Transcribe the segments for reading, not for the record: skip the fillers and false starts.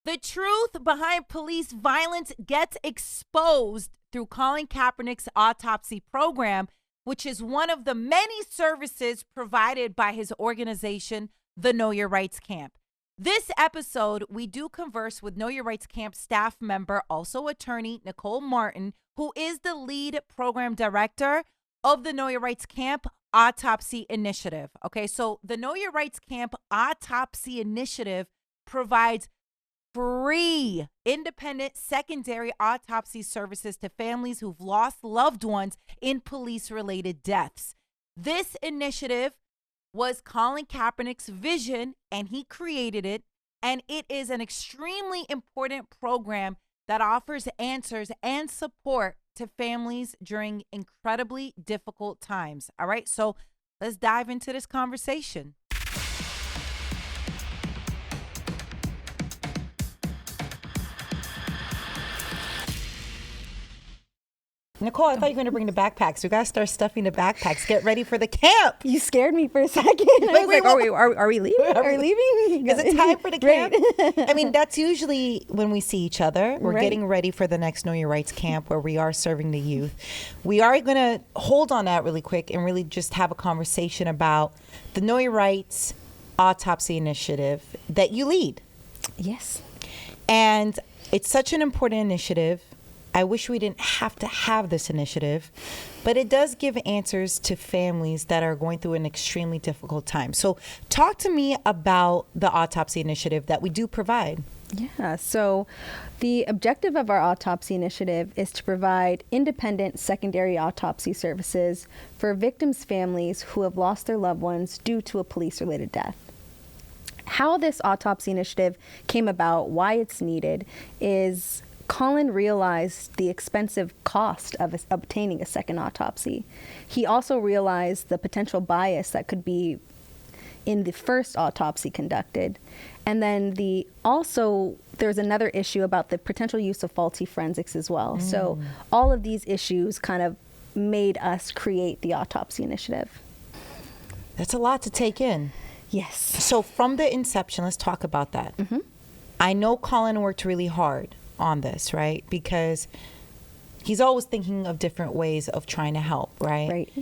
The truth behind police violence gets exposed through Colin Kaepernick's Autopsy program, which is one of the many services provided by his organization, the Know Your Rights Camp. This episode, we do converse with Know Your Rights Camp staff member, also attorney, Nicole Martin, who is the lead program director of the Know Your Rights Camp Autopsy Initiative. Okay, so the Know Your Rights Camp Autopsy Initiative provides free independent secondary autopsy services to families who've lost loved ones in police-related deaths. This initiative was Colin Kaepernick's vision, and he created it, and it is an extremely important program that offers answers and support to families during incredibly difficult times. All right, so let's dive into this conversation. Nicole, I thought you were going to bring the backpacks. We got to start stuffing the backpacks. Get ready for the camp. You scared me for a second. I was like, are we leaving? Are we leaving? Is it time for the camp? Right. I mean, that's usually when we see each other. We're Right. getting ready for the next Know Your Rights camp where we are serving the youth. We are going to hold on that really quick and really just have a conversation about the Know Your Rights Autopsy Initiative that you lead. Yes. And it's such an important initiative. I wish we didn't have to have this initiative, but it does give answers to families that are going through an extremely difficult time. So talk to me about the autopsy initiative that we do provide. Yeah. So the objective of our autopsy initiative is to provide independent secondary autopsy services for victims' families who have lost their loved ones due to a police-related death. How this autopsy initiative came about, why it's needed, is Colin realized the expensive cost of obtaining a second autopsy. He also realized the potential bias that could be in the first autopsy conducted. And then there's another issue about the potential use of faulty forensics as well. So all of these issues kind of made us create the autopsy initiative. That's a lot to take in. Yes. So from the inception, let's talk about that. Mm-hmm. I know Colin worked really hard on this, right? Because he's always thinking of different ways of trying to help, right? Right.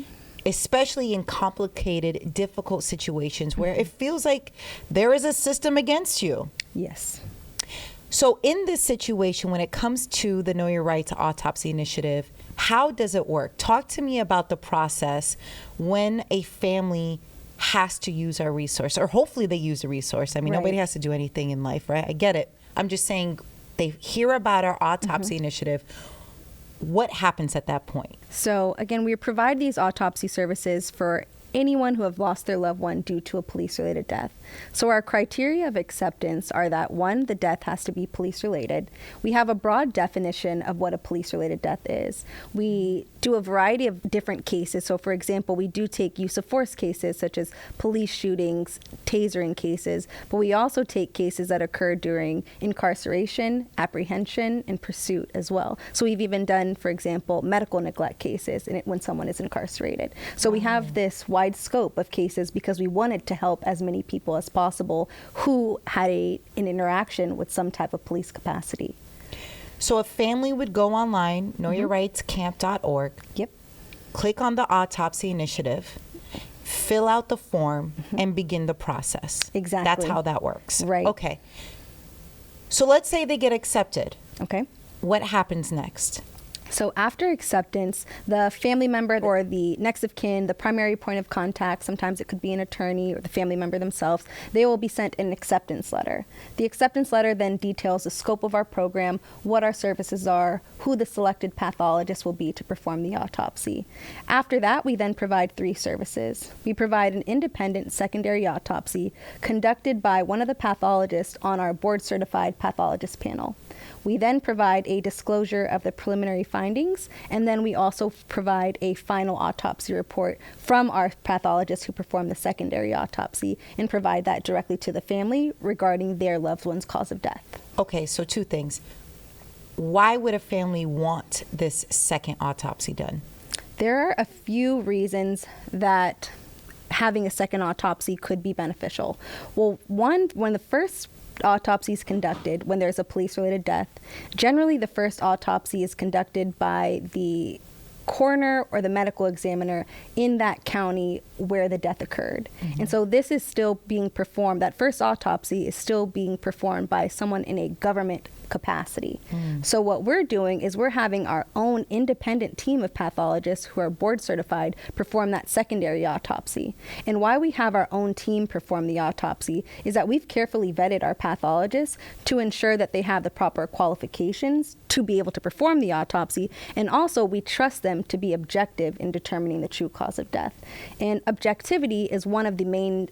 Especially in complicated, difficult situations where it feels like there is a system against you. Yes. So in this situation, when it comes to the Know Your Rights Autopsy Initiative, how does it work? Talk to me about the process when a family has to use our resource, or hopefully they use the resource. I mean, nobody has to do anything in life, right? I get it. I'm just saying they hear about our autopsy initiative. What happens at that point? So again, we provide these autopsy services for anyone who have lost their loved one due to a police-related death. So our criteria of acceptance are that, one, the death has to be police-related. We have a broad definition of what a police-related death is. We do a variety of different cases. So for example, we do take use of force cases such as police shootings, tasering cases, but we also take cases that occur during incarceration, apprehension, and pursuit as well. So we've even done, for example, medical neglect cases when someone is incarcerated. So we have this wide scope of cases because we wanted to help as many people as possible who had an interaction with some type of police capacity. So a family would go online, knowyourrightscamp.org. Yep. Click on the autopsy initiative, fill out the form, and begin the process. Exactly. That's how that works. Right. Okay. So let's say they get accepted. Okay. What happens next? So after acceptance, the family member or the next of kin, the primary point of contact, sometimes it could be an attorney or the family member themselves, they will be sent an acceptance letter. The acceptance letter then details the scope of our program, what our services are, who the selected pathologist will be to perform the autopsy. After that, we then provide 3 services. We provide an independent secondary autopsy conducted by one of the pathologists on our board-certified pathologist panel. We then provide a disclosure of the preliminary findings, and then we also provide a final autopsy report from our pathologist who performed the secondary autopsy and provide that directly to the family regarding their loved one's cause of death. Okay, so 2 things. Why would a family want this second autopsy done? There are a few reasons that having a second autopsy could be beneficial. Well, one of the first autopsies conducted when there's a police-related death. Generally, the first autopsy is conducted by the coroner or the medical examiner in that county where the death occurred. And so this is still being performed, that first autopsy is still being performed by someone in a government capacity. So what we're doing is we're having our own independent team of pathologists who are board certified perform that secondary autopsy. And why we have our own team perform the autopsy is that we've carefully vetted our pathologists to ensure that they have the proper qualifications to be able to perform the autopsy, and also we trust them to be objective in determining the true cause of death. And objectivity is one of the main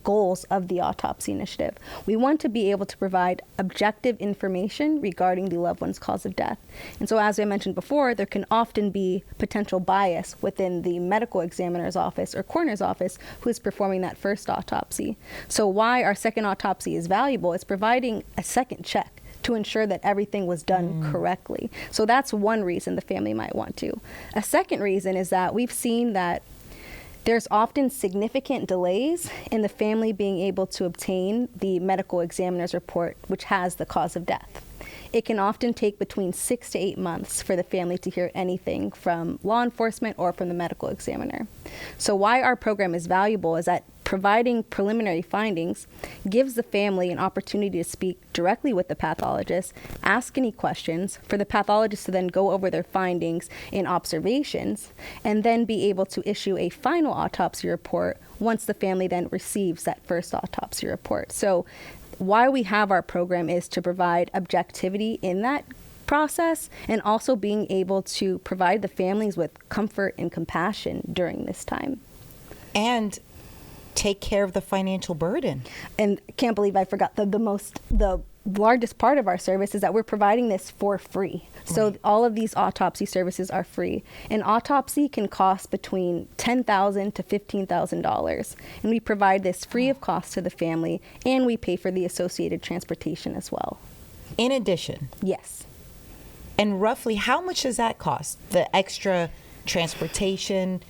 goals of the autopsy initiative. We want to be able to provide objective information regarding the loved one's cause of death. And so, as I mentioned before, there can often be potential bias within the medical examiner's office or coroner's office who is performing that first autopsy. So why our second autopsy is valuable is providing a second check to ensure that everything was done correctly. So that's one reason the family might want to. A second reason is that we've seen that there's often significant delays in the family being able to obtain the medical examiner's report, which has the cause of death. It can often take between 6 to 8 months for the family to hear anything from law enforcement or from the medical examiner. So why our program is valuable is that providing preliminary findings gives the family an opportunity to speak directly with the pathologist, ask any questions, for the pathologist to then go over their findings and observations, and then be able to issue a final autopsy report once the family then receives that first autopsy report. So why we have our program is to provide objectivity in that process, and also being able to provide the families with comfort and compassion during this time. And take care of the financial burden. And can't believe I forgot the largest part of our service is that we're providing this for free. So all of these autopsy services are free. An autopsy can cost between $10,000 to $15,000. And we provide this free of cost to the family, and we pay for the associated transportation as well. In addition? Yes. And roughly how much does that cost? The extra transportation,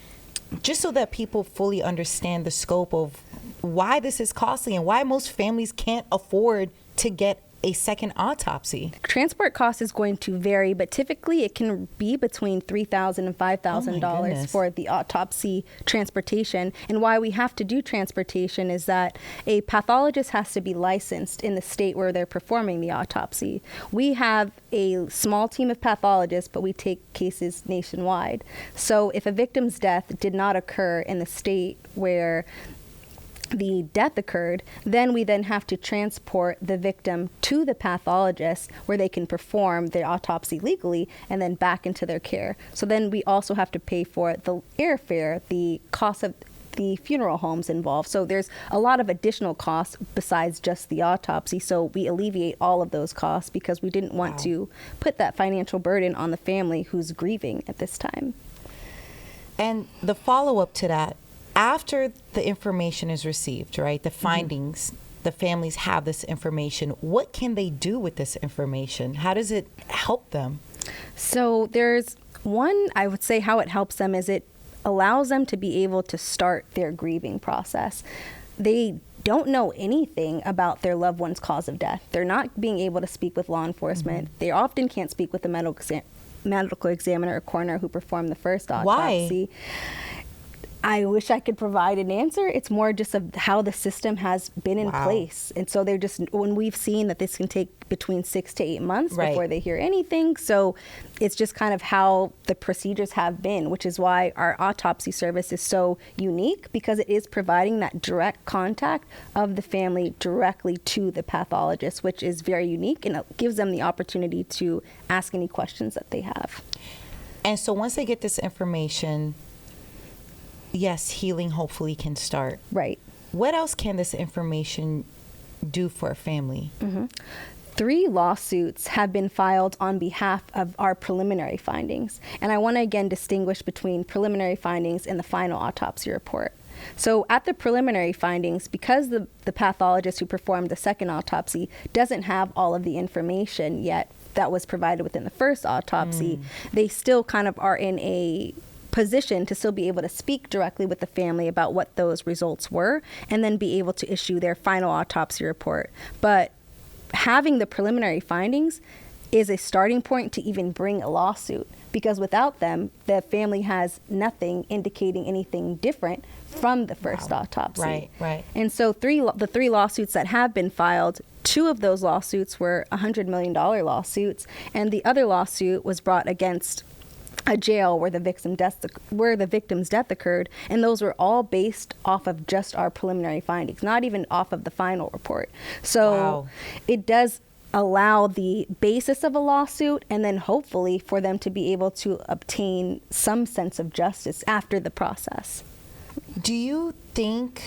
just so that people fully understand the scope of why this is costly and why most families can't afford to get a second autopsy. Transport cost is going to vary, but typically it can be between $3,000 and $5,000 for the autopsy transportation. And why we have to do transportation is that a pathologist has to be licensed in the state where they're performing the autopsy. We have a small team of pathologists, but we take cases nationwide. So if a victim's death did not occur in the state where the death occurred, then we then have to transport the victim to the pathologist where they can perform the autopsy legally and then back into their care. So then we also have to pay for the airfare, the cost of the funeral homes involved. So there's a lot of additional costs besides just the autopsy. So we alleviate all of those costs because we didn't want to put that financial burden on the family who's grieving at this time. And the follow-up to that, after the information is received, right, the findings, the families have this information, what can they do with this information? How does it help them? So there's one, I would say how it helps them is it allows them to be able to start their grieving process. They don't know anything about their loved one's cause of death. They're not being able to speak with law enforcement. They often can't speak with the medical examiner or coroner who performed the first autopsy. Why? I wish I could provide an answer. It's more just of how the system has been in place. And so they're just, when we've seen that this can take between 6 to 8 months before they hear anything. So it's just kind of how the procedures have been, which is why our autopsy service is so unique, because it is providing that direct contact of the family directly to the pathologist, which is very unique, and it gives them the opportunity to ask any questions that they have. And so once they get this information, yes, healing hopefully can start. Right. What else can this information do for a family? 3 lawsuits have been filed on behalf of our preliminary findings. And I want to again distinguish between preliminary findings and the final autopsy report. So at the preliminary findings, because the pathologist who performed the second autopsy doesn't have all of the information yet that was provided within the first autopsy, they still kind of are in a position to still be able to speak directly with the family about what those results were and then be able to issue their final autopsy report. But having the preliminary findings is a starting point to even bring a lawsuit, because without them, the family has nothing indicating anything different from the first autopsy. Right. And so the three lawsuits that have been filed, 2 of those lawsuits were $100 million lawsuits, and the other lawsuit was brought against a jail where the victim's death occurred, and those were all based off of just our preliminary findings, not even off of the final report. So it does allow the basis of a lawsuit, and then hopefully for them to be able to obtain some sense of justice after the process. Do you think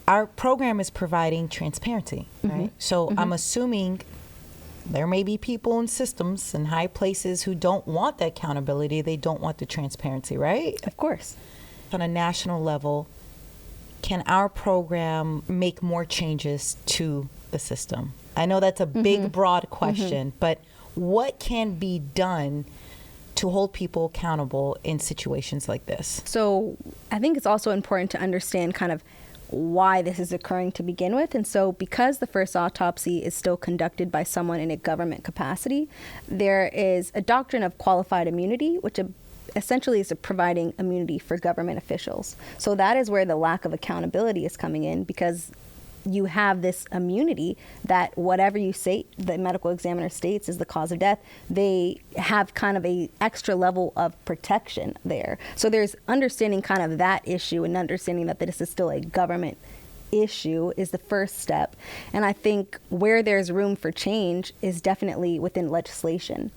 our program is providing transparency, right? So I'm assuming there may be people in systems in high places who don't want the accountability. They don't want the transparency, right? Of course. On a national level, can our program make more changes to the system? I know that's a big, broad question, but what can be done to hold people accountable in situations like this? So I think it's also important to understand kind of why this is occurring to begin with. And so because the first autopsy is still conducted by someone in a government capacity, there is a doctrine of qualified immunity, which essentially is providing immunity for government officials. So that is where the lack of accountability is coming in, because you have this immunity that whatever you say, the medical examiner states is the cause of death, they have kind of a extra level of protection there. So there's understanding kind of that issue and understanding that this is still a government issue is the first step. And I think where there's room for change is definitely within legislation.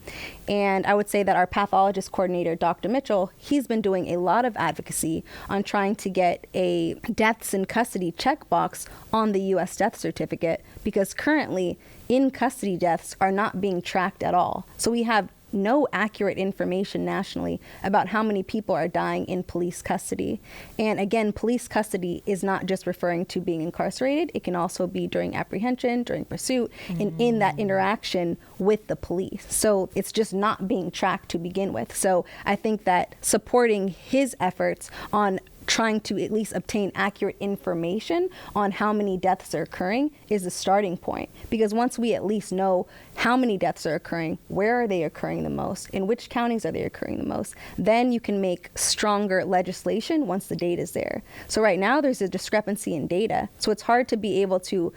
And I would say that our pathologist coordinator, Dr. Mitchell, he's been doing a lot of advocacy on trying to get a deaths in custody checkbox on the U.S. death certificate, because currently in custody deaths are not being tracked at all. So we have no accurate information nationally about how many people are dying in police custody. And again, police custody is not just referring to being incarcerated. It can also be during apprehension, during pursuit, and in that interaction with the police. So it's just not being tracked to begin with. So I think that supporting his efforts on trying to at least obtain accurate information on how many deaths are occurring is a starting point. Because once we at least know how many deaths are occurring, where are they occurring the most, in which counties are they occurring the most, then you can make stronger legislation once the data is there. So right now there's a discrepancy in data. So it's hard to be able to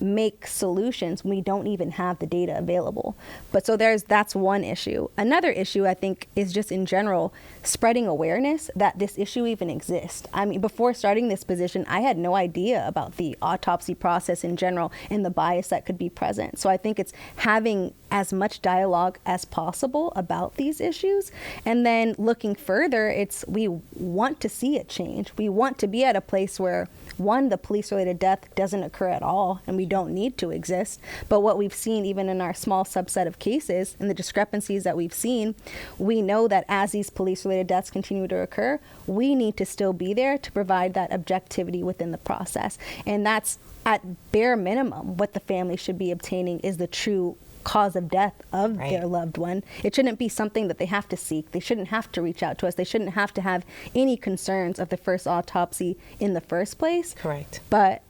make solutions when we don't even have the data available. But so that's one issue. Another issue I think is just in general spreading awareness that this issue even exists. I mean, before starting this position, I had no idea about the autopsy process in general and the bias that could be present. So I think it's having as much dialogue as possible about these issues. And then looking further, we want to see it change. We want to be at a place where, one, the police-related death doesn't occur at all, and we don't need to exist. But what we've seen, even in our small subset of cases and the discrepancies that we've seen, we know that as these police-related deaths continue to occur, we need to still be there to provide that objectivity within the process. And that's at bare minimum what the family should be obtaining is the true cause of death of their loved one. It shouldn't be something that they have to seek. They shouldn't have to reach out to us. They shouldn't have to have any concerns of the first autopsy in the first place. Correct. But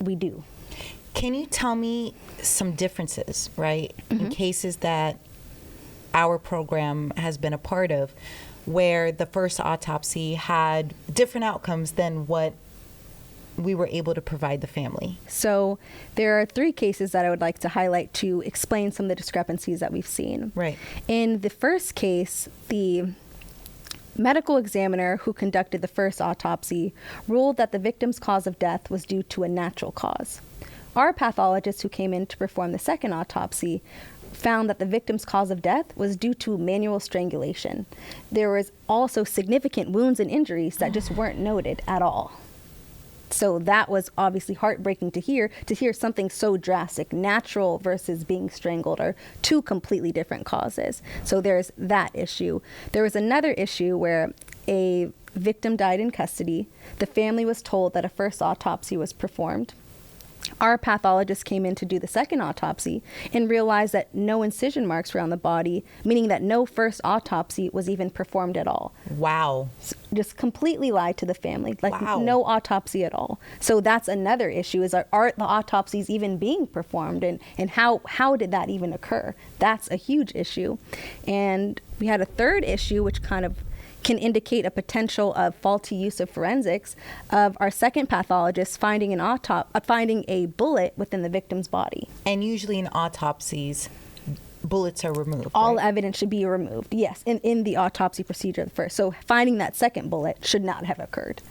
we do. Can you tell me some differences, right, in cases that our program has been a part of where the first autopsy had different outcomes than what we were able to provide the family? So there are 3 cases that I would like to highlight to explain some of the discrepancies that we've seen. Right. In the first case, the medical examiner who conducted the first autopsy ruled that the victim's cause of death was due to a natural cause. Our pathologist who came in to perform the second autopsy found that the victim's cause of death was due to manual strangulation. There was also significant wounds and injuries that just weren't noted at all. So that was obviously heartbreaking to hear something so drastic. Natural versus being strangled are 2 completely different causes. So there's that issue. There was another issue where a victim died in custody. The family was told that a first autopsy was performed. Our pathologist came in to do the second autopsy and realized that no incision marks were on the body, meaning that no first autopsy was even performed at all. Wow. Just completely lied to the family, like Wow. no autopsy at all. So that's another issue, is are the autopsies even being performed, and how did that even occur? That's a huge issue. And we had a third issue, which kind of can indicate a potential of faulty use of forensics, of our second pathologist finding finding a bullet within the victim's body. And usually in autopsies, bullets are removed. All right? evidence should be removed, yes, in the autopsy procedure first. So finding that second bullet should not have occurred.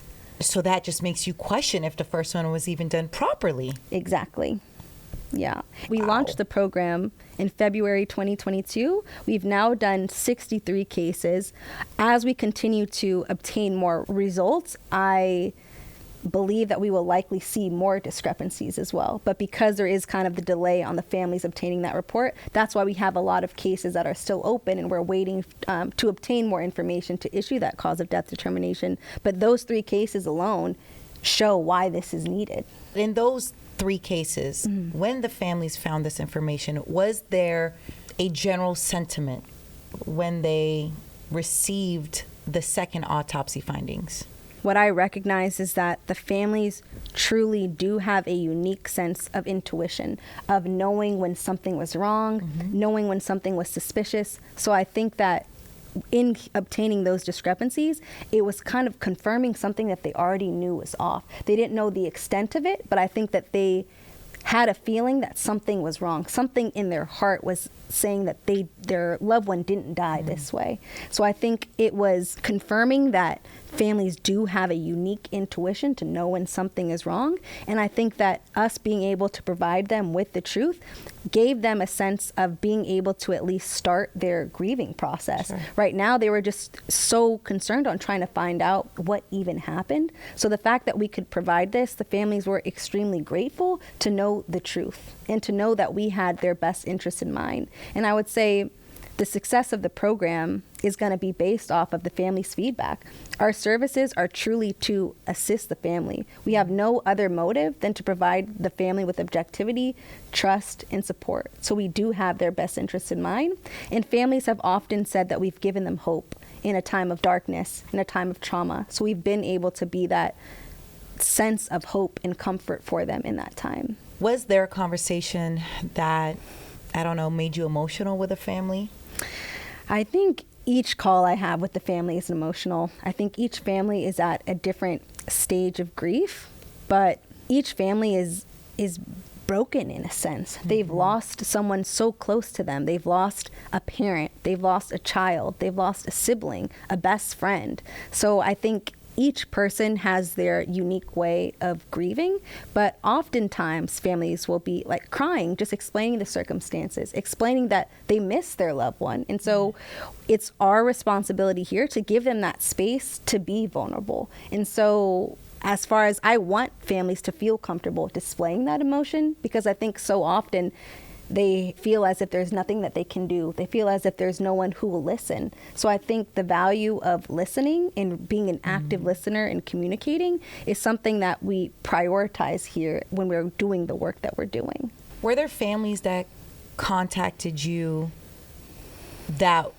So that just makes you question if the first one was even done properly. Exactly. Yeah. We Wow. launched the program in February 2022. We've now done 63 cases. As we continue to obtain more results, I believe that we will likely see more discrepancies as well. But because there is kind of the delay on the families obtaining that report, that's why we have a lot of cases that are still open, and we're waiting to obtain more information to issue that cause of death determination. But those 3 cases alone show why this is needed. In those 3 cases, when the families found this information, was there a general sentiment when they received the second autopsy findings? What I recognize is that the families truly do have a unique sense of intuition, of knowing when something was wrong, knowing when something was suspicious. So I think that in obtaining those discrepancies, it was kind of confirming something that they already knew was off. They didn't know the extent of it, but I think that they had a feeling that something was wrong. Something in their heart was saying that their loved one didn't die this way. So I think it was confirming that families do have a unique intuition to know when something is wrong. And I think that us being able to provide them with the truth gave them a sense of being able to at least start their grieving process. Sure. Right now, they were just so concerned on trying to find out what even happened. So the fact that we could provide this, the families were extremely grateful to know the truth and to know that we had their best interests in mind. And I would say the success of the program is going to be based off of the family's feedback. Our services are truly to assist the family. We have no other motive than to provide the family with objectivity, trust, and support. So we do have their best interests in mind. And families have often said that we've given them hope in a time of darkness, in a time of trauma. So we've been able to be that sense of hope and comfort for them in that time. Was there a conversation that, I don't know, made you emotional with a family? I think each call I have with the family is emotional. I think each family is at a different stage of grief, but each family is broken in a sense. They've lost someone so close to them. They've lost a parent, they've lost a child, they've lost a sibling, a best friend. So I think each person has their unique way of grieving, but oftentimes families will be like crying, just explaining the circumstances, explaining that they miss their loved one. And so it's our responsibility here to give them that space to be vulnerable. And so as far as I want families to feel comfortable displaying that emotion, because I think so often they feel as if there's nothing that they can do. They feel as if there's no one who will listen. So I think the value of listening and being an active listener and communicating is something that we prioritize here when we're doing the work that we're doing. Were there families that contacted you that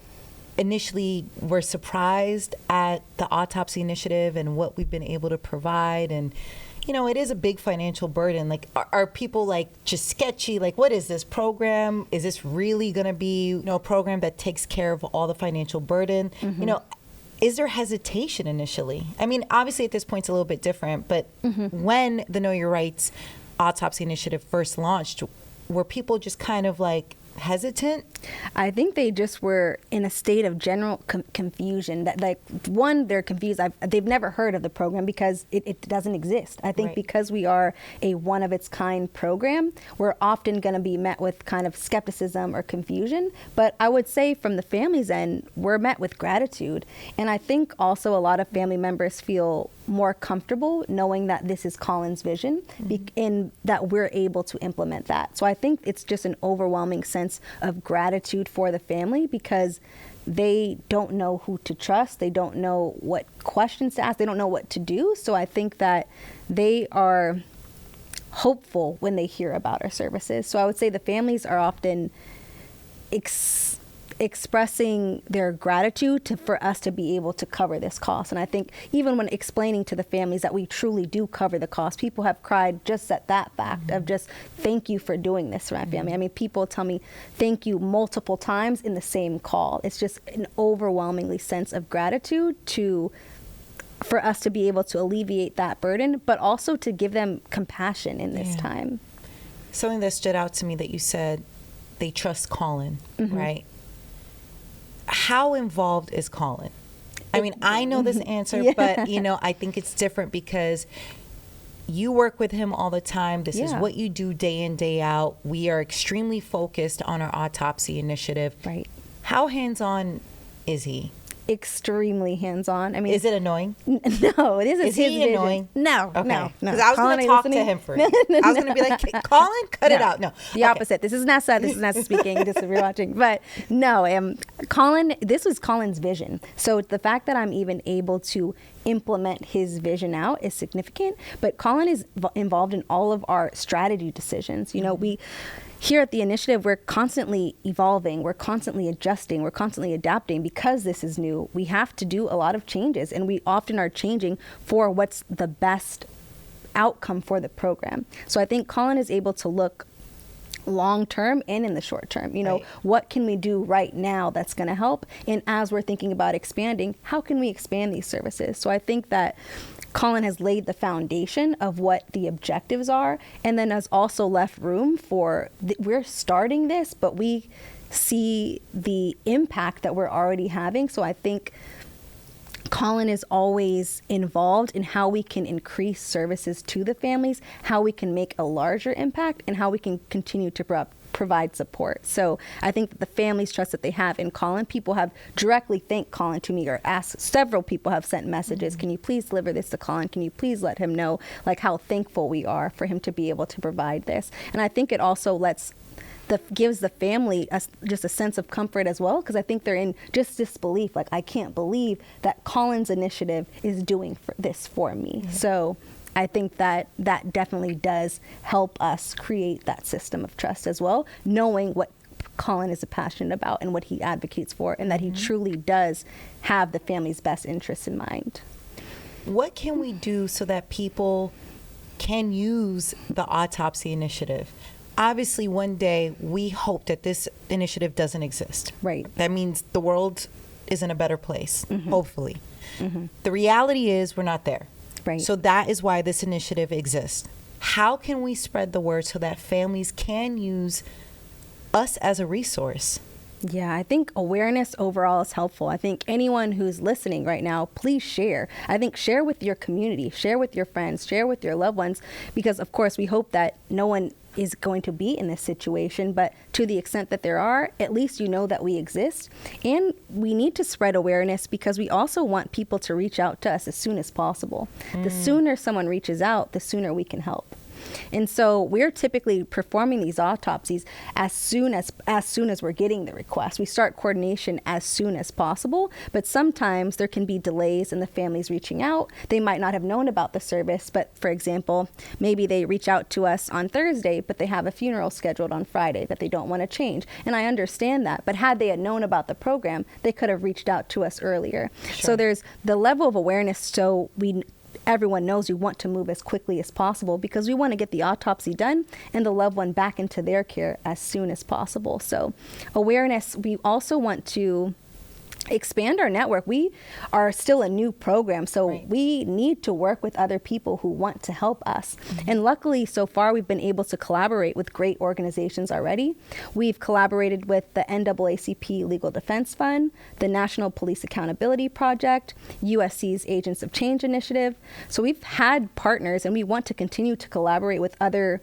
initially were surprised at the autopsy initiative and what we've been able to provide? And you know, it is a big financial burden. Like, are people like just sketchy? Like, what is this program? Is this really going to be, you know, a program that takes care of all the financial burden? You know, is there hesitation initially? I mean, obviously at this point it's a little bit different, but when the Know Your Rights autopsy initiative first launched, were people just kind of like hesitant? I think they just were in a state of general confusion. That, like, one, they're confused. They've never heard of the program because it doesn't exist. I think Right. because we are a one-of-its-kind program, we're often going to be met with kind of skepticism or confusion. But I would say from the family's end, we're met with gratitude. And I think also a lot of family members feel more comfortable knowing that this is Colin's vision and that we're able to implement that. So I think it's just an overwhelming sense of gratitude for the family because they don't know who to trust. They don't know what questions to ask. They don't know what to do. So I think that they are hopeful when they hear about our services. So I would say the families are often expressing their gratitude for us to be able to cover this cost. And I think even when explaining to the families that we truly do cover the cost, people have cried just at that fact of just, thank you for doing this for my family. I mean, people tell me thank you multiple times in the same call. It's just an overwhelmingly sense of gratitude for us to be able to alleviate that burden, but also to give them compassion in this time. Something that stood out to me that you said, they trust Colin, right? How involved is Colin? I mean, I know this answer, but, I think it's different because you work with him all the time. This is what you do day in, day out. We are extremely focused on our autopsy initiative. Right. How hands-on is he? Extremely hands-on. I mean, is it annoying? No, this is his he vision. Annoying? No, okay. no. Because I was going to talk to him first. I was going to be like, Colin, cut it out. No, the opposite. This is Nessa. This is Nessa speaking. Just if you're watching, but no, Colin. This was Colin's vision. So the fact that I'm even able to implement his vision out is significant. But Colin is involved in all of our strategy decisions. We. Here at the initiative, we're constantly evolving, we're constantly adjusting, we're constantly adapting because this is new. We have to do a lot of changes, and we often are changing for what's the best outcome for the program. So I think Colin is able to look long term and in the short term. Right. What can we do right now that's going to help? And as we're thinking about expanding, how can we expand these services? So I think that Colin has laid the foundation of what the objectives are, and then has also left room for, we're starting this, but we see the impact that we're already having. So I think Colin is always involved in how we can increase services to the families, how we can make a larger impact, and how we can continue to provide support. So I think that the families' trust that they have in Colin, people have directly thanked Colin to me, or asked, several people have sent messages, can you please deliver this to Colin? Can you please let him know how thankful we are for him to be able to provide this? And I think it also gives the family just a sense of comfort as well, because I think they're in just disbelief. I can't believe that Colin's initiative is doing this for me. Yeah. So I think that definitely does help us create that system of trust as well, knowing what Colin is passionate about and what he advocates for, and that he truly does have the family's best interests in mind. What can we do so that people can use the autopsy initiative? Obviously, one day we hope that this initiative doesn't exist. Right. That means the world is in a better place, hopefully. The reality is we're not there. Right. So that is why this initiative exists. How can we spread the word so that families can use us as a resource? Yeah, I think awareness overall is helpful. I think anyone who's listening right now, please share. I think share with your community, share with your friends, share with your loved ones, because of course we hope that no one is going to be in this situation, but to the extent that there are, at least you know that we exist. And we need to spread awareness because we also want people to reach out to us as soon as possible. The sooner someone reaches out, the sooner we can help. And so we're typically performing these autopsies as soon as we're getting the request. We start coordination as soon as possible, but sometimes there can be delays in the families reaching out. They might not have known about the service, but for example, maybe they reach out to us on Thursday, but they have a funeral scheduled on Friday that they don't want to change. And I understand that, but had they had known about the program, they could have reached out to us earlier. Sure. So there's the level of awareness, so everyone knows we want to move as quickly as possible because we want to get the autopsy done and the loved one back into their care as soon as possible. So awareness, we also want to expand our network. We are still a new program, so we need to work with other people who want to help us. And luckily, so far, we've been able to collaborate with great organizations already. We've collaborated with the NAACP Legal Defense Fund, the National Police Accountability Project, USC's Agents of Change Initiative. So we've had partners, and we want to continue to collaborate with other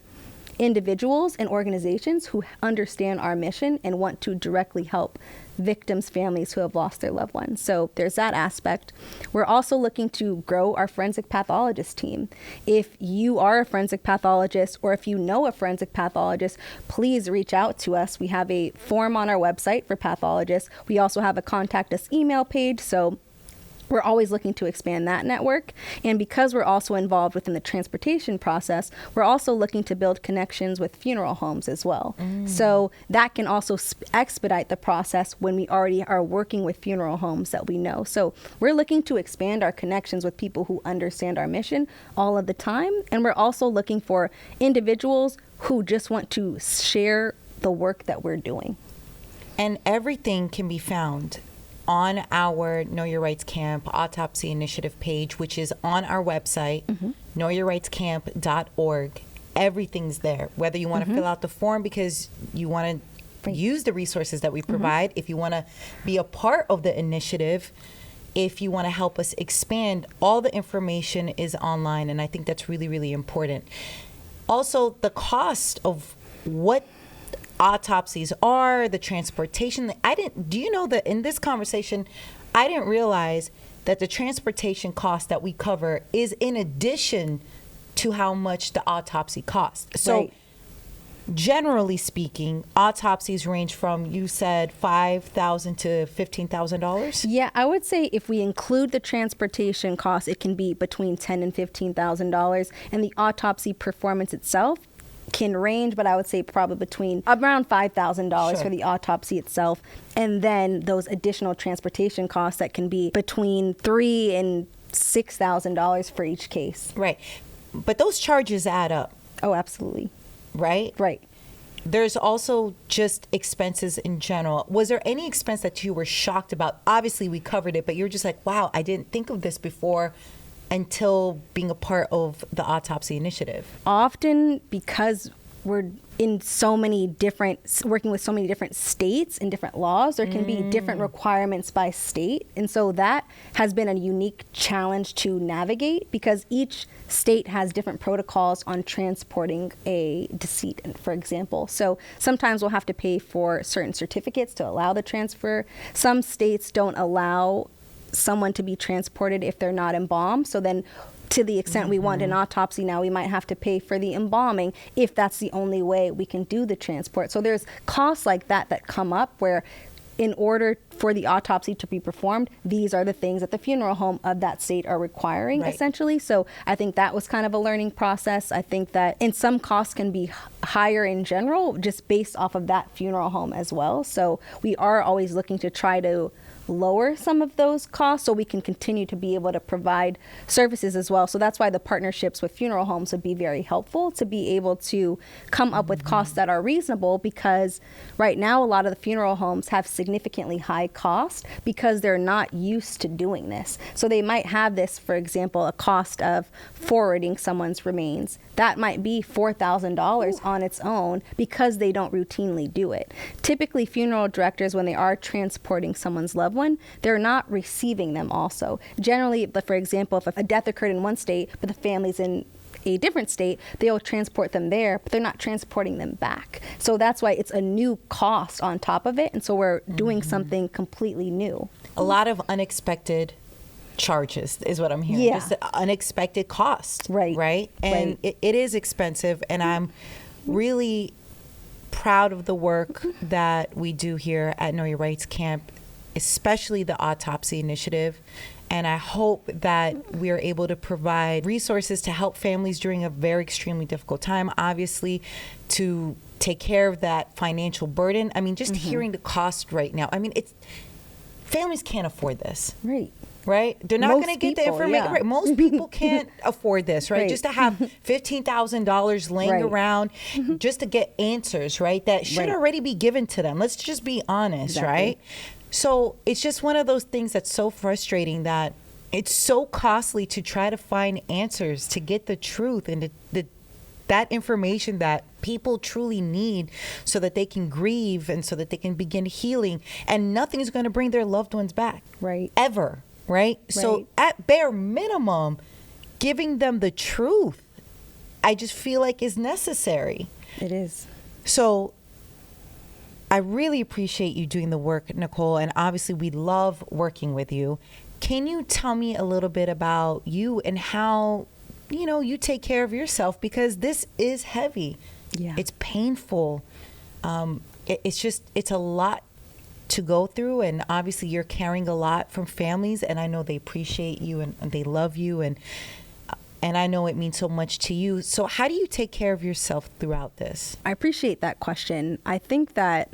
individuals and organizations who understand our mission and want to directly help victims' families who have lost their loved ones. So there's that aspect. We're also looking to grow our forensic pathologist team. If you are a forensic pathologist or if you know a forensic pathologist, please reach out to us. We have a form on our website for pathologists. We also have a contact us email page. So we're always looking to expand that network. And because we're also involved within the transportation process, we're also looking to build connections with funeral homes as well. So that can also expedite the process when we already are working with funeral homes that we know. So we're looking to expand our connections with people who understand our mission all of the time. And we're also looking for individuals who just want to share the work that we're doing. And everything can be found on our Know Your Rights Camp Autopsy Initiative page, which is on our website, knowyourrightscamp.org. Everything's there. Whether you want to fill out the form because you want to use the resources that we provide, if you want to be a part of the initiative, if you want to help us expand, all the information is online, and I think that's really, really important. Also, the cost of what autopsies are, the transportation. Do you know that in this conversation, I didn't realize that the transportation cost that we cover is in addition to how much the autopsy costs. So generally speaking, autopsies range from, you said, $5,000 to $15,000? Yeah, I would say if we include the transportation costs, it can be between $10,000 and $15,000. And the autopsy performance itself can range, but I would say probably between around $5,000 for the autopsy itself. And then those additional transportation costs that can be between $3,000 and $6,000 for each case. Right. But those charges add up. Oh, absolutely. Right? Right. There's also just expenses in general. Was there any expense that you were shocked about? Obviously, we covered it, but you were just like, wow, I didn't think of this before until being a part of the autopsy initiative. Often, because we're in so many different, working with so many different states and different laws, there can be different requirements by state. And so that has been a unique challenge to navigate because each state has different protocols on transporting a decedent, for example. So sometimes we'll have to pay for certain certificates to allow the transfer. Some states don't allow someone to be transported if they're not embalmed. So then to the extent we want an autopsy now, we might have to pay for the embalming if that's the only way we can do the transport. So there's costs like that that come up where in order for the autopsy to be performed, these are the things that the funeral home of that state are requiring, essentially. So I think that was kind of a learning process. I think that in some costs can be higher in general, just based off of that funeral home as well. So we are always looking to try to lower some of those costs so we can continue to be able to provide services as well. So that's why the partnerships with funeral homes would be very helpful to be able to come up with costs that are reasonable, because right now a lot of the funeral homes have significantly high cost because they're not used to doing this. So they might have this, for example, a cost of forwarding someone's remains. That might be $4,000 on its own because they don't routinely do it. Typically, funeral directors, when they are transporting someone's loved one, they're not receiving them also. Generally, for example, if a death occurred in one state, but the family's in a different state, they'll transport them there, but they're not transporting them back. So that's why it's a new cost on top of it. And so we're doing something completely new. A lot of unexpected charges is what I'm hearing. Yeah. Just unexpected costs. Right. And it is expensive. And I'm really proud of the work that we do here at Know Your Rights Camp, especially the Autopsy Initiative. And I hope that we are able to provide resources to help families during a very extremely difficult time, obviously, to take care of that financial burden. I mean, just hearing the cost right now. I mean, families can't afford this. Right? They're not going to get the information. Yeah. Right. Most people can't afford this, right? Just to have $15,000 laying around just to get answers, right? That should already be given to them. Let's just be honest, right? So it's just one of those things that's so frustrating that it's so costly to try to find answers, to get the truth and that information that people truly need so that they can grieve and so that they can begin healing. And nothing is going to bring their loved ones back. Ever. Right? So at bare minimum, giving them the truth, I just feel like is necessary. It is. So I really appreciate you doing the work, Nicole, and obviously we love working with you. Can you tell me a little bit about you and how, you take care of yourself? Because this is heavy. Yeah. It's painful. It's a lot to go through, and obviously you're carrying a lot from families, and I know they appreciate you and they love you, and I know it means so much to you. So how do you take care of yourself throughout this? I appreciate that question. I think that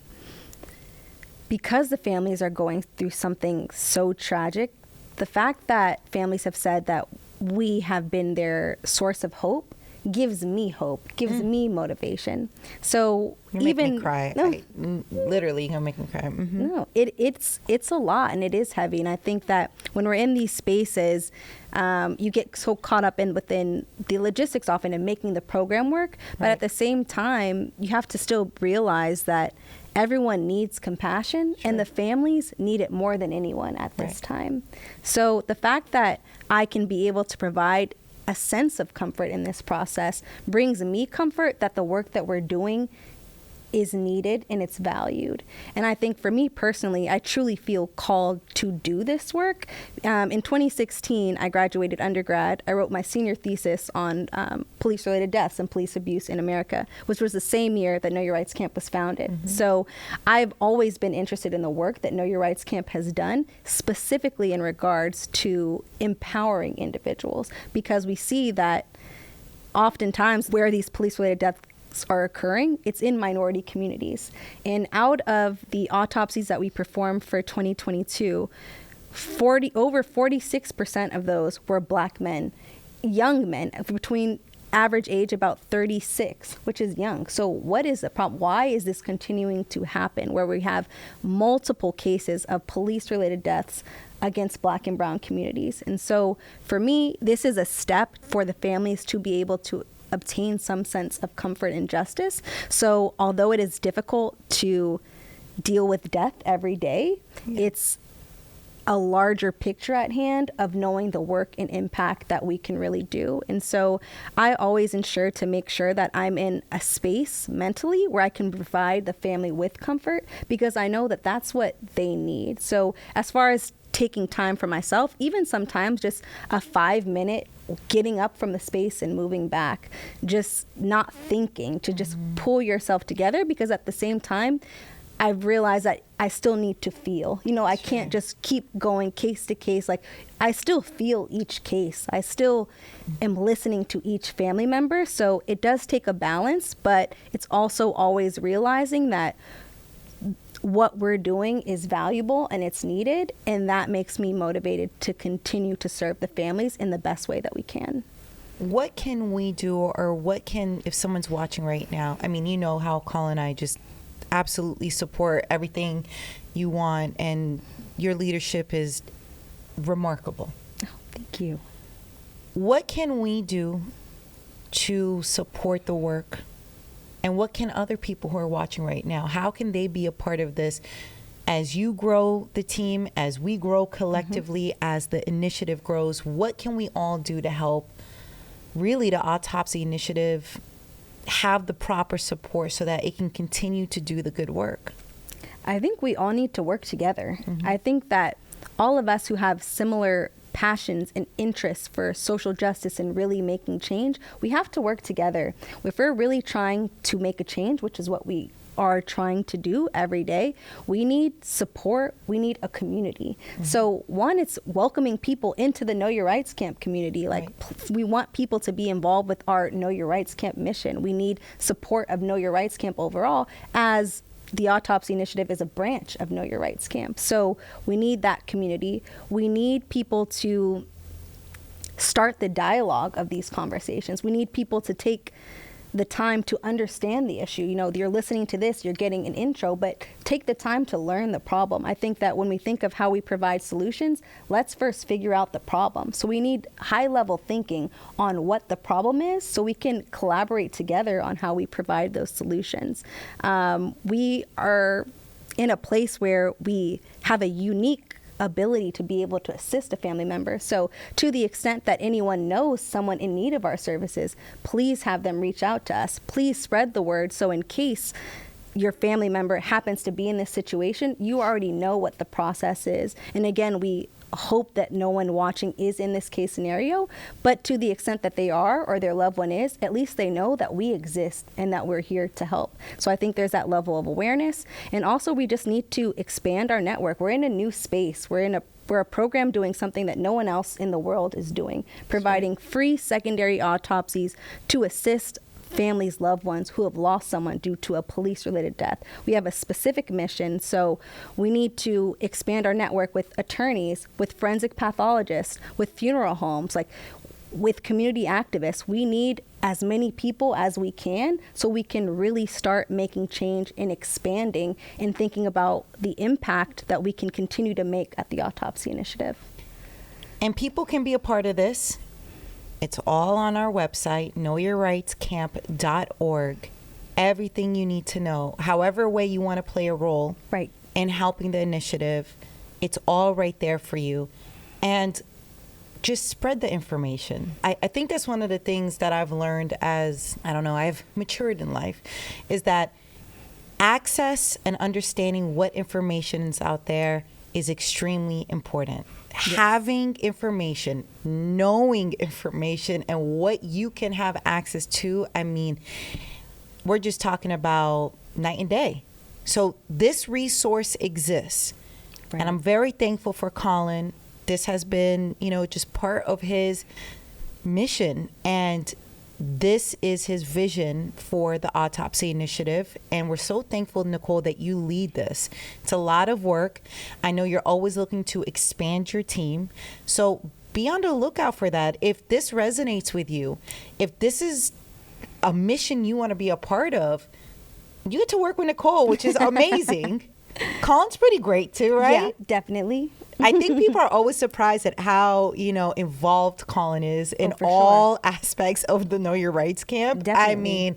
because the families are going through something so tragic, the fact that families have said that we have been their source of hope gives me hope, gives me motivation. So you're even making me cry. No, Literally, you're making me cry. Mm-hmm. No, it's a lot, and it is heavy. And I think that when we're in these spaces, you get so caught up within the logistics often and making the program work. But at the same time, you have to still realize that everyone needs compassion, and the families need it more than anyone at this time. So the fact that I can be able to provide a sense of comfort in this process brings me comfort that the work that we're doing is needed and it's valued. And I think for me personally, I truly feel called to do this work. In 2016, I graduated undergrad. I wrote my senior thesis on police-related deaths and police abuse in America, which was the same year that Know Your Rights Camp was founded. Mm-hmm. So I've always been interested in the work that Know Your Rights Camp has done, specifically in regards to empowering individuals, because we see that oftentimes where these police-related deaths are occurring, it's in minority communities. And out of the autopsies that we performed for 2022, over 46% of those were Black men, young men, between average age about 36, which is young. So what is the problem? Why is this continuing to happen, where we have multiple cases of police-related deaths against Black and brown communities? And so for me, this is a step for the families to be able to obtain some sense of comfort and justice. So although it is difficult to deal with death every day, it's a larger picture at hand of knowing the work and impact that we can really do. And so I always ensure to make sure that I'm in a space mentally where I can provide the family with comfort, because I know that that's what they need. So as far as taking time for myself, even sometimes just a 5-minute getting up from the space and moving back, just not thinking, to just pull yourself together, because at the same time, I've realized that I still need to feel. I can't just keep going case to case. Like, I still feel each case. I still am listening to each family member. So it does take a balance, but it's also always realizing that what we're doing is valuable and it's needed, and that makes me motivated to continue to serve the families in the best way that we can. What can we do, or if someone's watching right now, I mean, you know how Colin and I just absolutely support everything you want, and your leadership is remarkable. Oh, thank you. What can we do to support the work? And what can other people who are watching right now, how can they be a part of this as you grow the team, as we grow collectively, as the initiative grows? What can we all do to help really the Autopsy initiative have the proper support so that it can continue to do the good work? I think we all need to work together. I think that all of us who have similar passions and interests for social justice and really making change, we have to work together. If we're really trying to make a change, which is what we are trying to do every day, we need support. We need a community. So one, it's welcoming people into the Know Your Rights Camp community. Like, we want people to be involved with our Know Your Rights Camp mission. We need support of Know Your Rights Camp overall, as the Autopsy initiative is a branch of Know Your Rights Camp. So we need that community. We need people to start the dialogue of these conversations. We need people to take the time to understand the issue. You're listening to this, you're getting an intro, but take the time to learn the problem. I think that when we think of how we provide solutions, let's first figure out the problem. So we need high-level thinking on what the problem is, so we can collaborate together on how we provide those solutions. We are in a place where we have a unique ability to be able to assist a family member. So to the extent that anyone knows someone in need of our services, please have them reach out to us. Please spread the word, so in case your family member happens to be in this situation, you already know what the process is. And again, we hope that no one watching is in this case scenario, but to the extent that they are or their loved one is, at least they know that we exist and that we're here to help. So I think there's that level of awareness. And also we just need to expand our network. We're in a new space. We're a program doing something that no one else in the world is doing, providing free secondary autopsies to assist families, loved ones who have lost someone due to a police-related death. We have a specific mission, so we need to expand our network with attorneys, with forensic pathologists, with funeral homes, like with community activists. We need as many people as we can so we can really start making change and expanding and thinking about the impact that we can continue to make at the Autopsy Initiative. And people can be a part of this. It's all on our website, knowyourrightscamp.org. Everything you need to know, however way you want to play a role in helping the initiative, it's all right there for you. And just spread the information. I think that's one of the things that I've learned as, I've matured in life, is that access and understanding what information is out there is extremely important. Yes. Having information, knowing information, and what you can have access to, we're just talking about night and day. So this resource exists. And I'm very thankful for Colin. This has been, just part of his mission. And this is his vision for the Autopsy Initiative. And we're so thankful, Nicole, that you lead this. It's a lot of work. I know you're always looking to expand your team. So be on the lookout for that. If this resonates with you, if this is a mission you want to be a part of, you get to work with Nicole, which is amazing. Colin's pretty great too, right? Yeah, definitely. I think people are always surprised at how, involved Colin is in all aspects of the Know Your Rights camp. Definitely.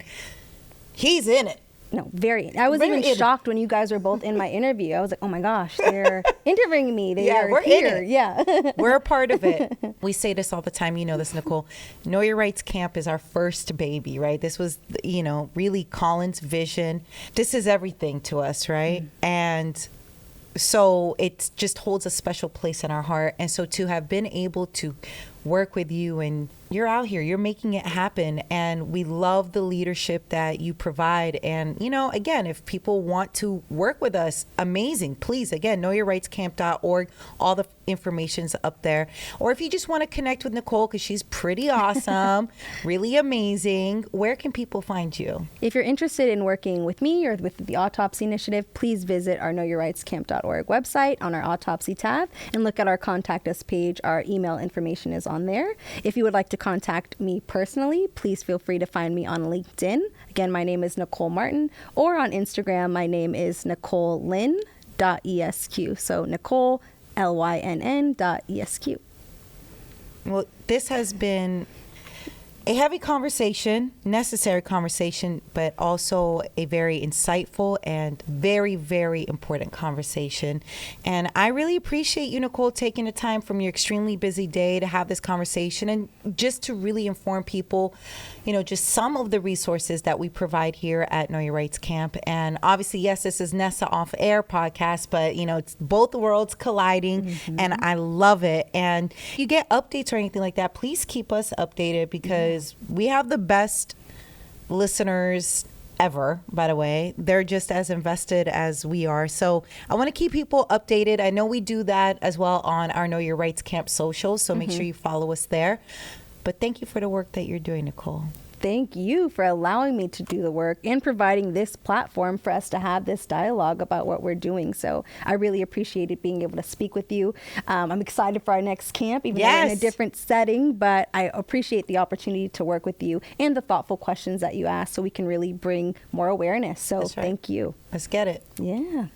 He's in it. No, very. I was even shocked when you guys were both in my interview. I was like, oh my gosh, they're interviewing me. We're here. in it. Yeah. We're a part of it. We say this all the time. You know this, Nicole. Know Your Rights Camp is our first baby, right? This was, really Colin's vision. This is everything to us, right? Mm-hmm. And so it just holds a special place in our heart. And so to have been able to work with you, and you're out here, you're making it happen, and we love the leadership that you provide. And again, if people want to work with us, amazing, please, again, knowyourrightscamp.org, all the information's up there. Or if you just want to connect with Nicole, because she's pretty awesome, really amazing, where can people find you? If you're interested in working with me or with the Autopsy Initiative, please visit our knowyourrightscamp.org website on our Autopsy tab and look at our Contact Us page. Our email information is on there. If you would like to contact me personally, please feel free to find me on LinkedIn. Again, my name is Nicole Martin, or on Instagram, my name is NicoleLynn.esq. So Nicole, LYNN.esq. Well, this has been a heavy conversation, necessary conversation, but also a very insightful and very, very important conversation. And I really appreciate you, Nicole, taking the time from your extremely busy day to have this conversation and just to really inform people, just some of the resources that we provide here at Know Your Rights Camp. And obviously, yes, this is Nessa Off Air podcast, but, it's both worlds colliding, mm-hmm. and I love it. And if you get updates or anything like that, please keep us updated, because we have the best listeners ever, by the way. They're just as invested as we are. So I want to keep people updated. I know we do that as well on our Know Your Rights Camp socials, so make sure you follow us there. But thank you for the work that you're doing, Nicole. Thank you for allowing me to do the work and providing this platform for us to have this dialogue about what we're doing. So I really appreciated being able to speak with you. I'm excited for our next camp, even though we're in a different setting, but I appreciate the opportunity to work with you and the thoughtful questions that you ask so we can really bring more awareness. So thank you. Let's get it. Yeah.